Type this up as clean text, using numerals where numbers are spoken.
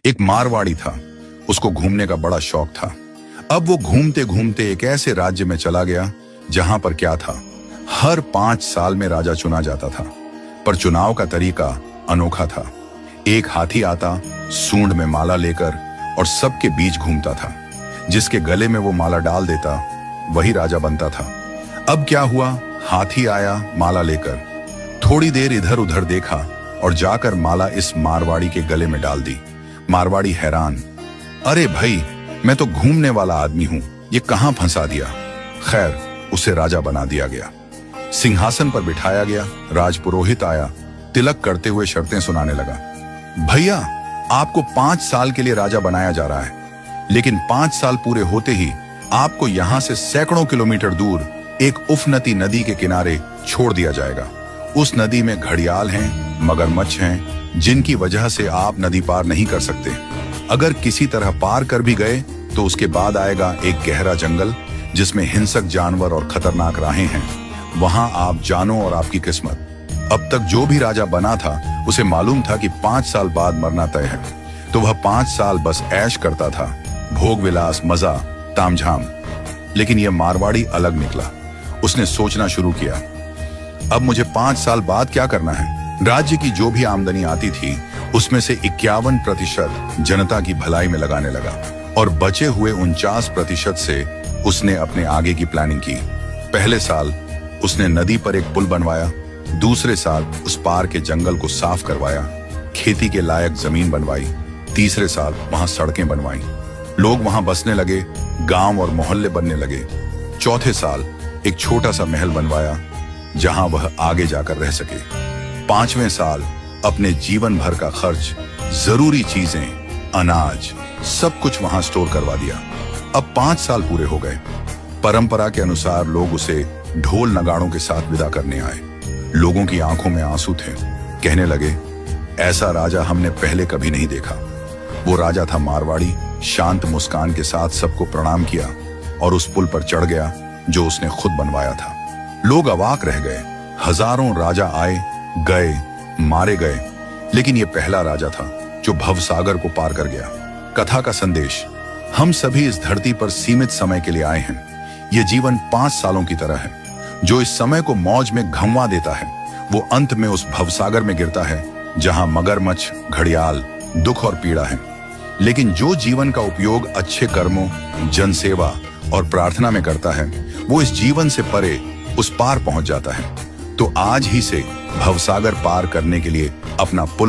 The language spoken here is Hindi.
एक मारवाड़ी था, उसको घूमने का बड़ा शौक था। अब वो घूमते घूमते एक ऐसे राज्य में चला गया जहां पर क्या था, हर 5 साल में राजा चुना जाता था, पर चुनाव का तरीका अनोखा था। एक हाथी आता, सूंड में माला लेकर, और सबके बीच घूमता था। जिसके गले में वो माला डाल देता वही राजा बनता था। अब क्या हुआ, हाथी आया माला लेकर, थोड़ी देर इधर उधर देखा और जाकर माला इस मारवाड़ी के गले में डाल दी। मारवाड़ी हैरान, अरे भाई, मैं तो घूमने वाला आदमी हूं, ये कहां फंसा दिया। खैर, उसे राजा बना दिया गया, सिंहासन पर बिठाया गया। राजपुरोहित आया, तिलक करते हुए शर्तें सुनाने लगा। भैया, आपको 5 साल के लिए राजा बनाया जा रहा है, लेकिन 5 साल पूरे होते ही आपको यहां से सैकड़ों किलोमीटर दूर एक उफनती नदी के किनारे छोड़ दिया जाएगा। उस नदी में घड़ियाल हैं, मगरमच्छ हैं, जिनकी वजह से आप नदी पार नहीं कर सकते। अगर किसी तरह पार कर भी गए तो उसके बाद आएगा एक गहरा जंगल जिसमें हिंसक जानवर और खतरनाक राहें हैं। वहां आप जानो और आपकी किस्मत। अब तक जो भी राजा बना था उसे मालूम था कि 5 साल बाद मरना तय है, तो वह 5 साल बस ऐश करता था, भोग विलास, मजा, तामझाम। लेकिन यह मारवाड़ी अलग निकला। उसने सोचना शुरू किया, अब मुझे 5 साल बाद क्या करना है। राज्य की जो भी आमदनी आती थी उसमें से 51% जनता की भलाई में लगाने लगा, और बचे हुए 49% से उसने अपने आगे की प्लानिंग की। पहले साल उसने नदी पर एक पुल बनवाया, दूसरे साल उस पार के जंगल को साफ करवाया, खेती के लायक जमीन बनवाई, तीसरे साल वहां सड़कें बनवाई, लोग वहां बसने लगे, गांव और मोहल्ले बनने लगे। चौथे साल एक छोटा सा महल बनवाया जहां वह आगे जाकर रह सके। 5वें साल अपने जीवन भर का खर्च, जरूरी चीजें, अनाज, सब कुछ वहां स्टोर करवा दिया। अब 5 साल पूरे हो गए। परंपरा के अनुसार लोग उसे ढोल नगाड़ों के साथ विदा करने आए। लोगों की आंखों में आंसू थे। कहने लगे, ऐसा राजा हमने पहले कभी नहीं देखा। वो राजा था मारवाड़ी, शांत मुस्कान के साथ सबको प्रणाम किया और उस पुल पर चढ़ गया जो उसने खुद बनवाया था। लोग अवाक रह गए। हजारों राजा आए गए, मारे गए, लेकिन ये पहला राजा था जो भवसागर को पार कर गया। कथा का संदेश, हम सभी इस धरती पर सीमित समय के लिए आए हैं। ये जीवन 5 सालों की तरह है। जो इस समय को मौज में घंवा देता है वो अंत में उस भवसागर में गिरता है जहां मगरमच्छ, घड़ियाल, दुख और पीड़ा है। लेकिन जो जीवन का उपयोग अच्छे कर्मों, जनसेवा और प्रार्थना में करता है वो इस जीवन से परे उस पार पहुंच जाता है। तो आज ही से भवसागर पार करने के लिए अपना पुल